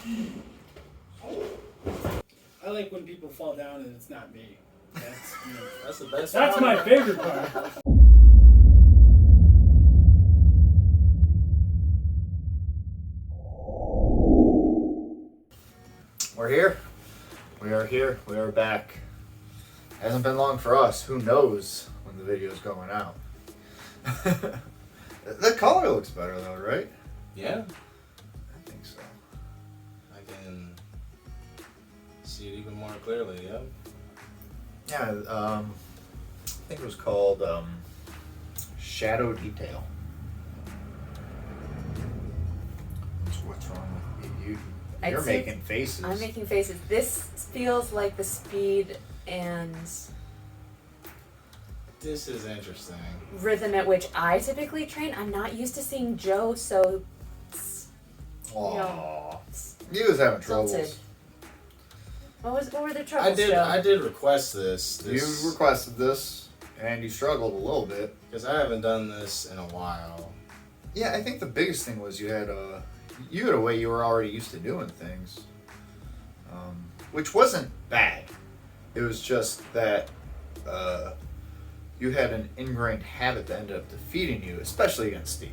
I like when people fall down and it's not me. That's the best. That's my favorite part. We're here. We are here. We are back. Hasn't been long for us. Who knows when the video's going out? The color looks better though, right? Yeah. I think so. I can see it even more clearly, yeah. Yeah, I think it was called Shadow Detail. What's wrong with you? You're making faces. I'm making faces. This feels like the speed and This is interesting. rhythm at which I typically train. I'm not used to seeing Joe so Aww. You was having tilted. troubles. What were the troubles, Joe? I did request this. You requested this, and you struggled a little bit. Because I haven't done this in a while. Yeah, I think the biggest thing was you had a way you were already used to doing things, which wasn't bad. It was just that you had an ingrained habit that ended up defeating you, especially against Steve.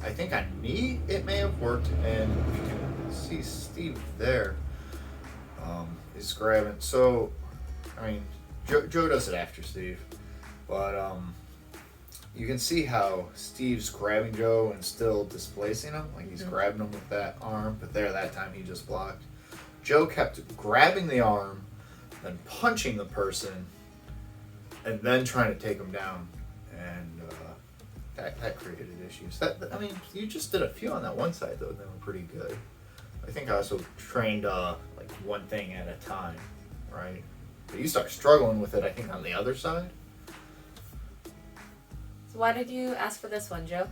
I think on me it may have worked, and you can see Steve there is grabbing. So, I mean, Joe does it after Steve, but you can see how Steve's grabbing Joe and still displacing him. Like he's grabbing him with that arm, but that time he just blocked. Joe kept grabbing the arm, then punching the person, and then trying to take him down. And that created issues. I mean, you just did a few on that one side, though, and they were pretty good. I think I also trained like one thing at a time, right? But you start struggling with it, I think, on the other side. So why did you ask for this one, Joe?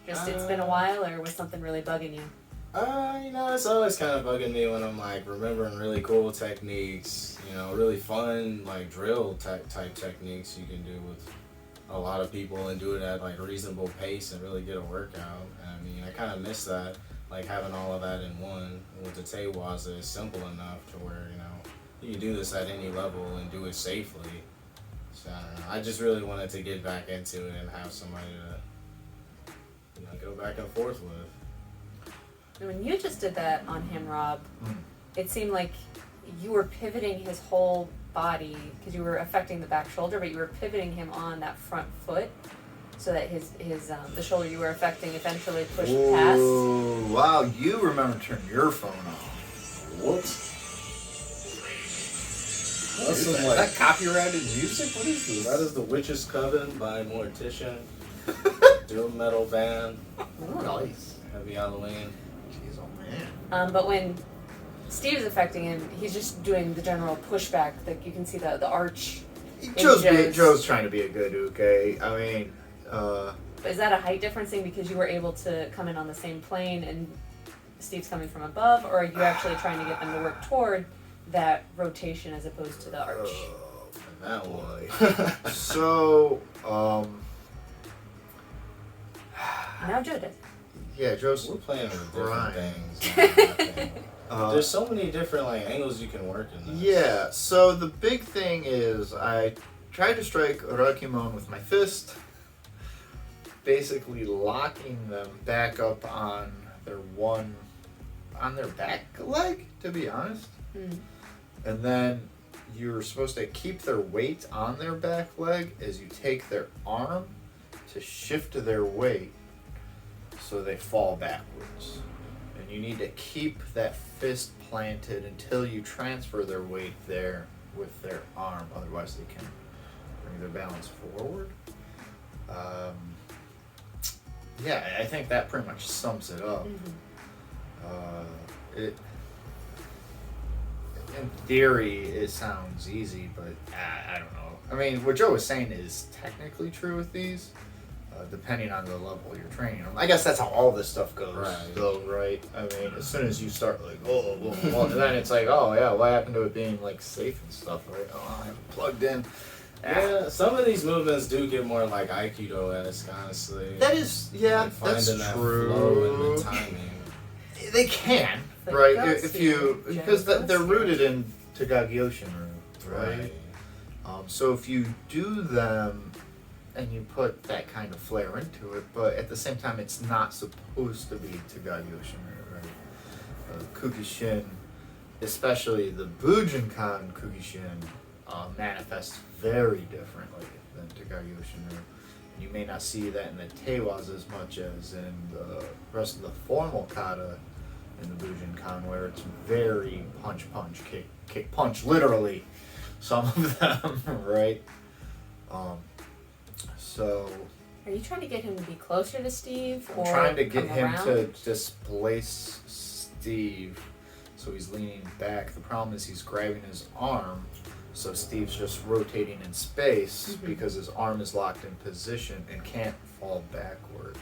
Just it's been a while, or was something really bugging you? It's always kind of bugging me when I'm like remembering really cool techniques, really fun like drill type techniques you can do with a lot of people and do it at like a reasonable pace and really get a workout. I mean, I kind of miss that, like having all of that in one. And with the Tewaza, it's simple enough to where you can do this at any level and do it safely. So I don't know. I just really wanted to get back into it and have somebody to go back and forth with. When you just did that on him, Rob, it seemed like you were pivoting his whole body because you were affecting the back shoulder, but you were pivoting him on that front foot so that his the shoulder you were affecting eventually pushed past. Oh, wow, you remember to turn your phone off. Whoops. Is that copyrighted music? What is this? That is The Witch's Coven by Mortician. Doom metal band. Nice. Happy Halloween. Jeez, oh man. But when Steve's affecting him, he's just doing the general pushback. Like you can see the arch. Joe's trying to be a good uke. I mean, Is that a height difference thing because you were able to come in on the same plane and Steve's coming from above, or are you actually trying to get them to work toward that rotation as opposed to the arch? That boy. So, Now Joe does. yeah, Joe's We're playing with different trying. things. There's so many different angles you can work in this. Yeah, so the big thing is I tried to strike Rakimon with my fist, basically locking them back up on their back leg, to be honest. And then you're supposed to keep their weight on their back leg as you take their arm to shift their weight so they fall backwards. And you need to keep that fist planted until you transfer their weight there with their arm. Otherwise they can bring their balance forward. Yeah, I think that pretty much sums it up. In theory, it sounds easy, but I don't know. I mean, what Joe was saying is technically true with these, depending on the level you're training them. I guess that's how all this stuff goes, though, right? I mean, as soon as you start then it's like, oh yeah, what happened to it being like safe and stuff, right? Oh, I have it plugged in. Yeah, some of these movements do get more like Aikido-esque, honestly. That is, yeah, like that's finding that true. flow and the timing. They can, Like right? ghosts, If you yeah, because ghosts, they're yeah. rooted in Tagagyoshin, right? Right. So if you do them and you put that kind of flair into it, but at the same time, it's not supposed to be Tagagyoshin, right? Kukishin, especially the Bujinkan Kukishin, manifests very differently than Tagagyoshin. You may not see that in the Tewaza as much as in the rest of the formal kata in the Bujinkan, where it's very punch, kick, punch, literally, some of them, right? So Are you trying to get him to be closer to Steve, I'm or trying to get come him around? to displace Steve, so he's leaning back. The problem is he's grabbing his arm, so Steve's just rotating in space because his arm is locked in position and can't fall backwards.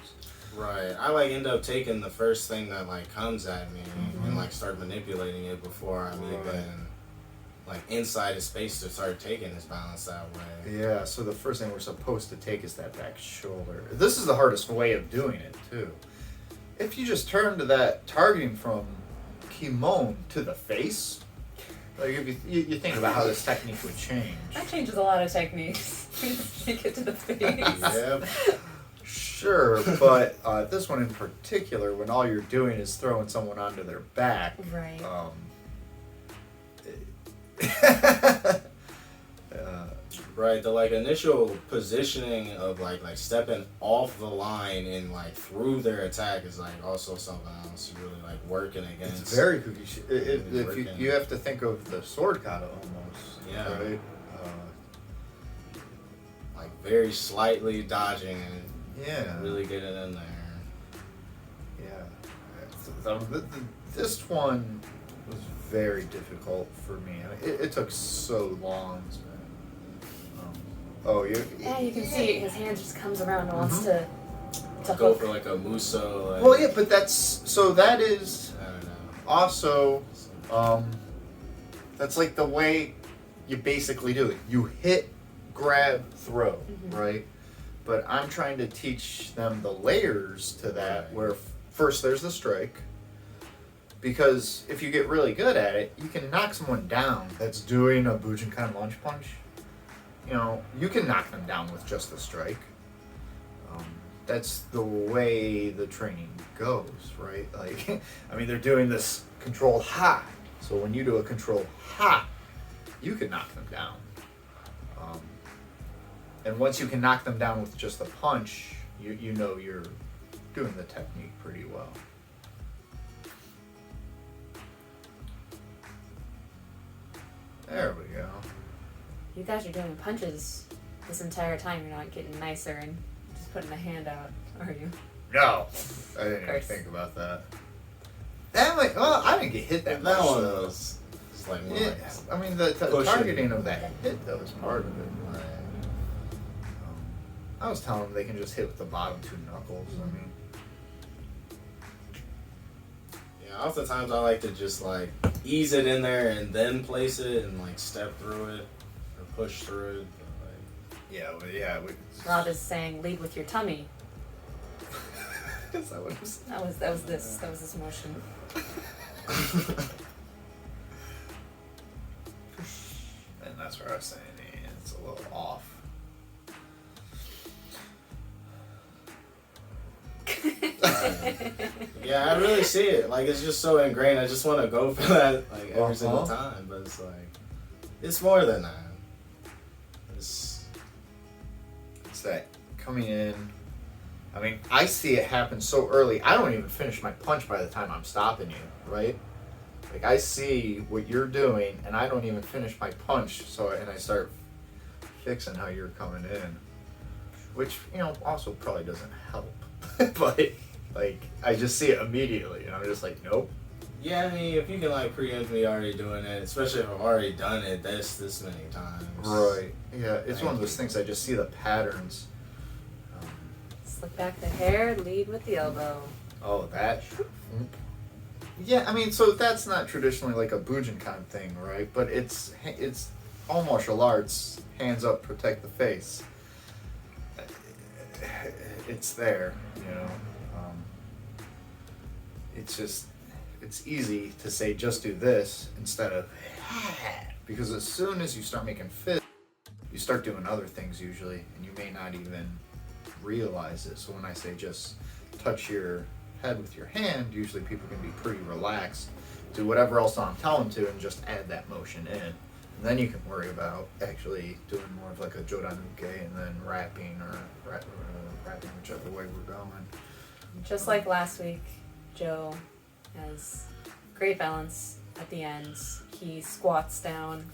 Right. I like end up taking the first thing that like comes at me and like start manipulating it before I'm even like inside his space to start taking his balance that way. Yeah, so the first thing we're supposed to take is that back shoulder. This is the hardest way of doing it, too. If you just turn to that targeting from Kimon to the face, like if you think about how this technique would change. That changes a lot of techniques. Take it to the face. Yeah. Sure, but this one in particular, when all you're doing is throwing someone onto their back, Right. Right. The like initial positioning of like stepping off the line and like through their attack is like also something else you're really like working against. it's very Kukishi. If working. you have to think of the sword kata almost. Yeah. Right. Like very slightly dodging and Yeah. really getting in there. Yeah. This one was very difficult for me. I mean, it took so long. Yeah, you can see his hand just comes around and wants to Go hook. for like a muso. Like, Well, yeah, but that is I don't know. also that's like the way you basically do it. You hit, grab, throw, right? But I'm trying to teach them the layers to that, Right. where first there's the strike. Because if you get really good at it, you can knock someone down that's doing a Bujinkan lunge punch. You know, you can knock them down with just the strike. That's the way the training goes, right? Like, I mean, they're doing this controlled ha. So when you do a controlled ha, you can knock them down. And once you can knock them down with just a punch, you know you're doing the technique pretty well. There we go. You guys are doing punches this entire time. You're not getting nicer and just putting the hand out, are you? No, I didn't even course. think about that. Well, I didn't get hit that That much. one though. was just like more Yeah, like I mean the pushing. targeting of that hit though is part of it. Right. I was telling them they can just hit with the bottom two knuckles. I mean, Yeah, oftentimes I like to just like ease it in there and then place it and like step through it or push through it. But, yeah. Rob is saying, lead with your tummy. Is that what it was? That was this motion. And that's where I was saying it's a little off. yeah, I really see it. Like it's just so ingrained. I just want to go for that like every single time. But it's like it's more than that. It's that coming in. I mean, I see it happen so early. I don't even finish my punch by the time I'm stopping you, right? Like I see what you're doing, and I don't even finish my punch. And I start fixing how you're coming in, which also probably doesn't help. But like I just see it immediately, and I'm just like, nope. yeah. I mean, if you can like preempt me already doing it, especially if I've already done it this many times. Right. Yeah. It's one of those things. I just see the patterns. Slick back the hair, lead with the elbow. Oh, that. Yeah, I mean, so that's not traditionally like a Bujinkan thing, right? But it's all martial arts. Hands up, protect the face. It's there, It's just it's easy to say just do this instead of because as soon as you start making fists, you start doing other things usually, and you may not even realize it. So when I say just touch your head with your hand, usually people can be pretty relaxed, do whatever else I'm telling them to, and just add that motion in. And then you can worry about actually doing more of like a jodanuke and then rapping or rapping whichever way we're going. Just like last week, Joe has great balance at the end. He squats down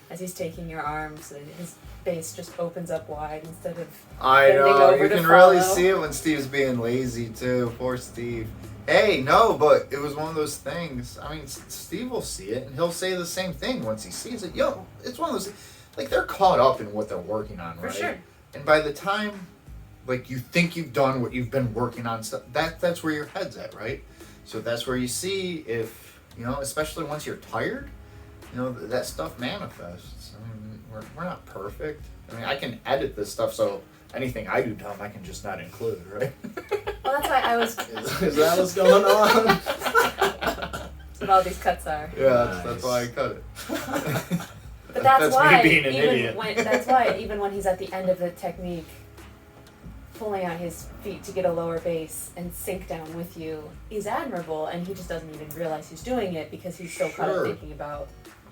as he's taking your arms, and his base just opens up wide instead of I bending know, over you to can really follow. see it when Steve's being lazy too. Poor Steve. Hey, no, but it was one of those things. I mean, Steve will see it, and he'll say the same thing once he sees it. Yo, it's one of those, like, they're caught up in what they're working on, For right? sure. And by the time, like, you think you've done what you've been working on, stuff, that's where your head's at, right? So that's where you see if, you know, especially once you're tired, you know, that stuff manifests. I mean, we're not perfect. I mean, I can edit this stuff, so anything I do dumb, I can just not include, right? Well, that's why I was. Is that what's going on? That's what all these cuts are. Yeah, Nice. that's why I cut it. But that's why me being an idiot. Even when he's at the end of the technique, pulling out his feet to get a lower base and sink down with you is admirable, and he just doesn't even realize he's doing it because he's so caught up Sure. thinking about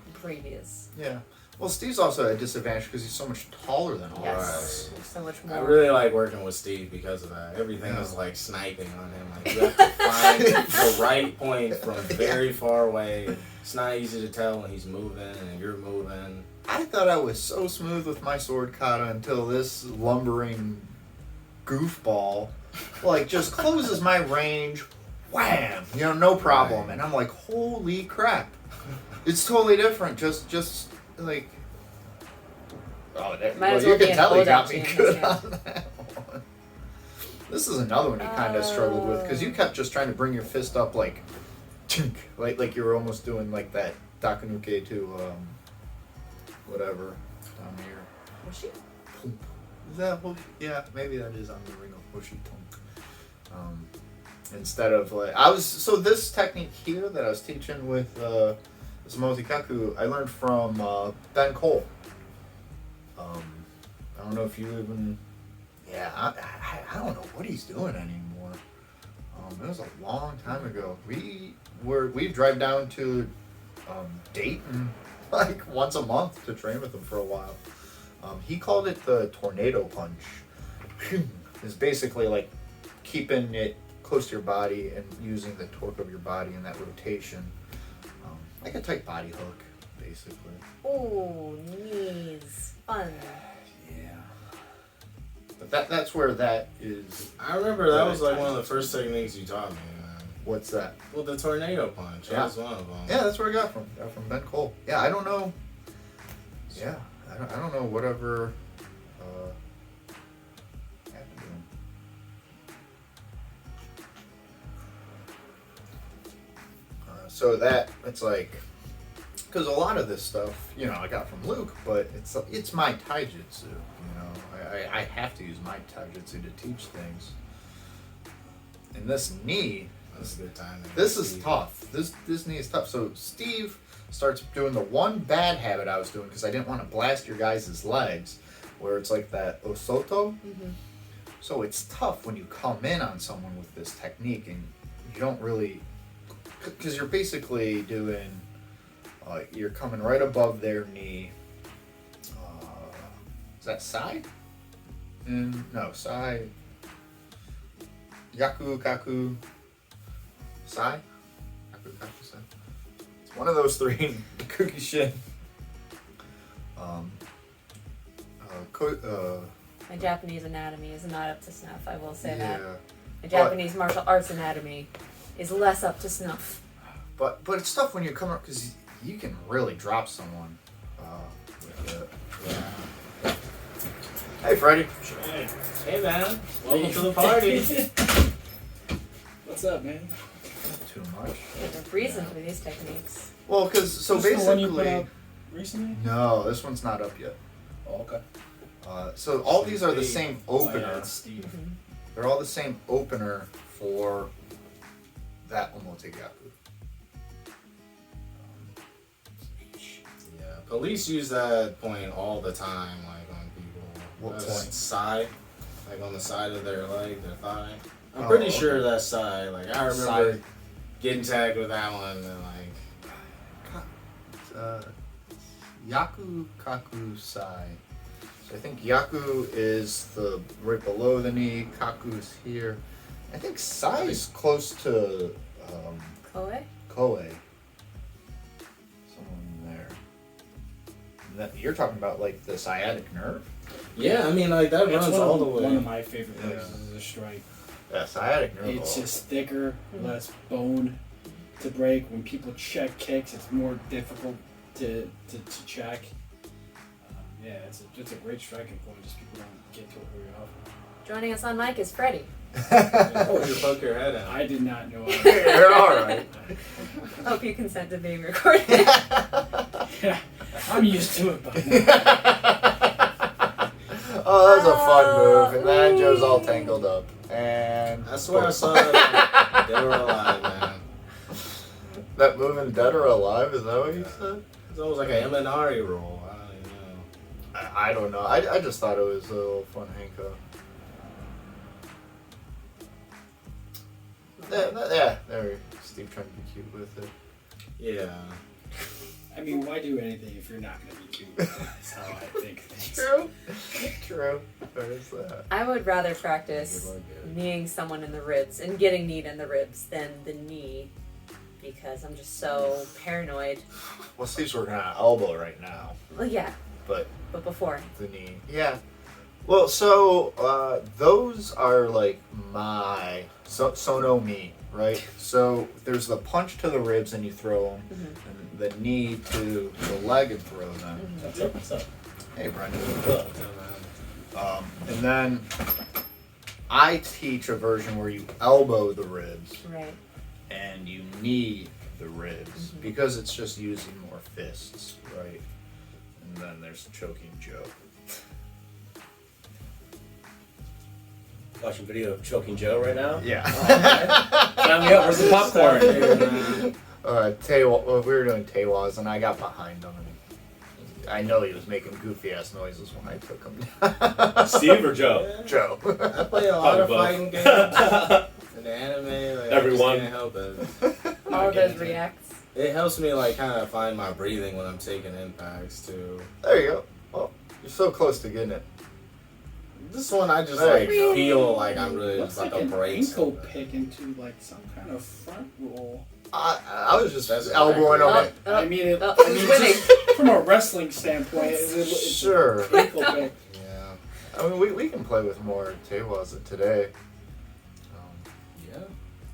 the previous. Yeah. Well, Steve's also at a disadvantage because he's so much taller than all of Yes, us. there's so much I more. really like working with Steve because of that. Everything Yeah. is like sniping on him. Like you have to find the right point from very far away. It's not easy to tell when he's moving and you're moving. I thought I was so smooth with my sword kata until this lumbering goofball, like, just closes my range, wham! You know, no problem. Right. And I'm like, holy crap. It's totally different. Just like, oh, that, Might as you well be can an tell he old got me action, good yeah. on that one. This is another one you kind of struggled with because you kept just trying to bring your fist up like, tink, like you were almost doing like that dakunuke to whatever down here. Was she? Is that Hoshi? Yeah, maybe that is on the ring of Hoshi Tonk. Instead of like so this technique here that I was teaching with this Omote Gyaku, I learned from Ben Cole. I don't know if you even. Yeah, I don't know what he's doing anymore. It was a long time ago. We drive down to Dayton like once a month to train with him for a while. He called it the tornado punch. It's basically like keeping it close to your body and using the torque of your body in that rotation, like a tight body hook, basically. Oh, knees. Fun. Yeah. But that's where that is. I remember that was like one of the first techniques you taught me, man. What's that? Well, the tornado punch. Yeah. That was one of them. Yeah, that's where I got from. Got from Ben Cole. Yeah, I don't know. Yeah, I don't know whatever happened to him. So it's like, because a lot of this stuff, you know, I got from Luke, but it's my taijutsu. You know, I have to use my taijutsu to teach things. And this knee. That's a good time. This is tough. This knee is tough. So Steve starts doing the one bad habit I was doing because I didn't want to blast your guys' legs, where it's like that osoto. Mm-hmm. So it's tough when you come in on someone with this technique and you don't really, because you're basically doing, you're coming right above their knee. Is that sai? No, sai. Yaku, kaku. Sai? Kaku, sai. It's one of those three. Kukishinden. My Japanese anatomy is not up to snuff, I will say that. Yeah. My Japanese martial arts anatomy is less up to snuff. But it's tough when you come up because you can really drop someone with it. Yeah. Hey, Freddie. Hey, man. Welcome to the party. What's up, man? Not too much. There's a reason for these techniques. Well, because so This the one you put basically, up recently? no, this one's not up yet. Oh, okay. So all these are the same Oh, yeah, opener. it's Steve. Mm-hmm. They're all the same opener for that Omote Gyaku. Police use that point all the time, like on people. What That's point? Side, like on the side of their leg, their thigh. I'm Oh, pretty okay. sure that's side. Like I remember Side. getting tagged with that one, and like Yaku Kaku Sai. So I think Yaku is the right below the knee. Kaku is here. I think Sai is close to Koe? Koe. Someone there. You're talking about like the sciatic nerve? yeah, I mean like that That's runs one all of, the way. one of my favorite Yeah. places is a strike. Yeah, sciatic nerve. It's just thicker, less bone to break. When people check kicks, it's more difficult to check. Yeah, it's a great striking point. Just people don't get to it very often. Joining us on mic is Freddie. Oh, you poke your head out. I did not know. You're alright. Hope you consent to being recorded. Yeah, I'm used to it by now. Oh, that was a fun move. And then Joe's all tangled up. And I swear I saw that. They were alive, man. that move in Dead or Alive, is that what you said? It's almost like an Eminari roll. I don't even know. I don't know. I just thought it was a little fun handcuff. Yeah, there. Steve trying to be cute with it. Yeah. I mean, why do anything if you're not going to be cute? That's how I think things. True. True. There is that. I would rather practice Good one, good. kneeing someone in the ribs and getting kneed in the ribs than the knee because I'm just so paranoid. Well, Steve's working on an elbow right now, Well, yeah, but but before. the knee. Yeah. Well, so those are like my sono mi, right? So there's the punch to the ribs and you throw them, and the knee to the leg and throw them. What's up? What's up? Hey, Brendan. Look. And then I teach a version where you elbow the ribs Right. and you knee the ribs because it's just using more fists, right? And then there's Choking Joe. Watching video of Choking Joe right now. Yeah. Sign me up. Where's the popcorn? We were doing Tewas and I got behind him. And I know he was making goofy ass noises when I took him. Steve or Joe? Joe. I play a lot of Probably fighting games in the anime. Like, Everyone. I just can't help it. All of those reacts. It helps me like kind of find my breathing when I'm taking impacts too. There you go. Well, you're so close to getting it. This one I just There like you go. feel like I'm really Looks just like like a an break. ankle pick into like some kind of front roll. I was just That's elbowing Oh, him. oh, I mean, oh, I mean, who's winning? just from a wrestling standpoint, it's Sure. an ankle pick. Yeah. I mean, we can play with more Tewas today. Yeah.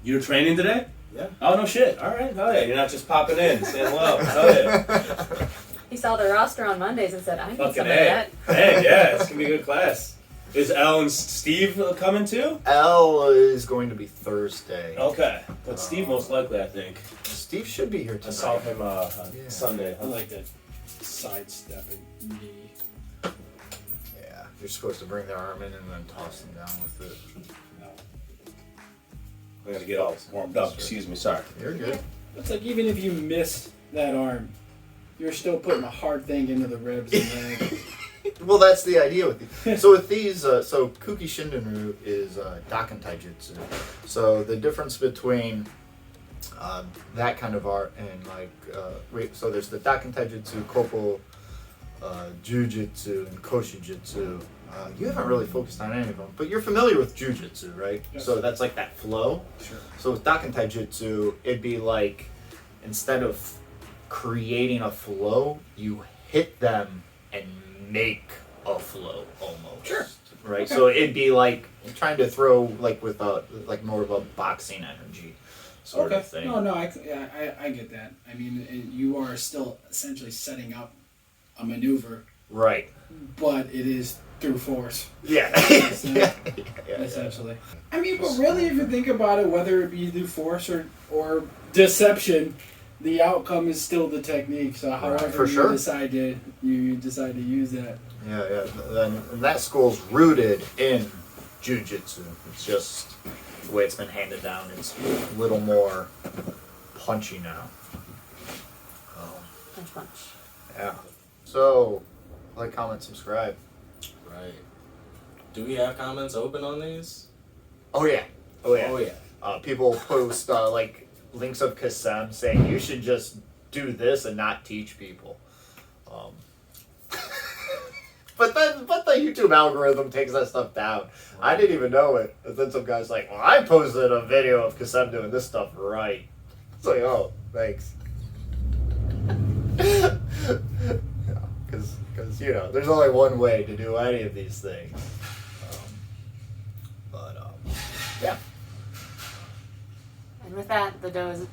You were training today? Yeah. Oh no shit. All right. Hell yeah. You're not just popping in, saying hello. Hell yeah. He saw the roster on Mondays and said, I need Fucking some of A. that. Hey, yeah, it's gonna be a good class. Is Elle and Steve coming too? L is going to be Thursday. Okay. But Steve most likely, I think. Steve should be here I saw tonight. him on Yeah. Sunday. I like that sidestepping knee. Yeah, you're supposed to bring the arm in and then toss them down with it. No. I gotta get all warmed up. Excuse me. Sorry. You're good. It's like even if you miss that arm, you're still putting a hard thing into the ribs and leg. Well, that's the idea with these. So with these, so Kukishinden Ryu is Daken Taijutsu. So the difference between that kind of art and like, so there's the Daken Taijutsu, Koppo, Jujitsu, and Koshijutsu. You haven't really focused on any of them, but you're familiar with Jujitsu, right? Yes. So that's like that flow. Sure. So with Daken Taijutsu, it'd be like, instead of creating a flow, you hit them and make a flow almost. Sure. Right. Okay. So it'd be like trying to throw like with like more of a boxing energy sort Okay. of thing. No, I get that. I mean, you are still essentially setting up a maneuver, Right. but it is through force, Yeah. Yeah. Yeah. essentially. I mean, but really, if you think about it, whether it be through force or deception, the outcome is still the technique. So, however for you sure. decide to use that. Yeah. And that school's rooted in Jujitsu. It's just the way it's been handed down. It's a little more punchy now. Punch, punch. Yeah. So, like, comment, subscribe. Right. Do we have comments open on these? Oh yeah. Oh yeah. Oh yeah. People post like links of Kasem saying you should just do this and not teach people. But the YouTube algorithm takes that stuff down. I didn't even know it. And then some guy's like, well, I posted a video of Kasem doing this stuff right. It's like, oh, thanks. Because, you know, there's only one way to do any of these things. Yeah. And with that, the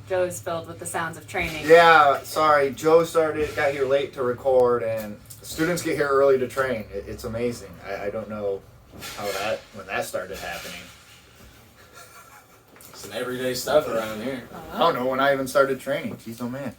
Joe is filled with the sounds of training. Yeah, sorry. Joe got here late to record, and students get here early to train. It's amazing. I don't know when that started happening. Some everyday stuff around here. I don't know when I even started training. Jeez, oh man.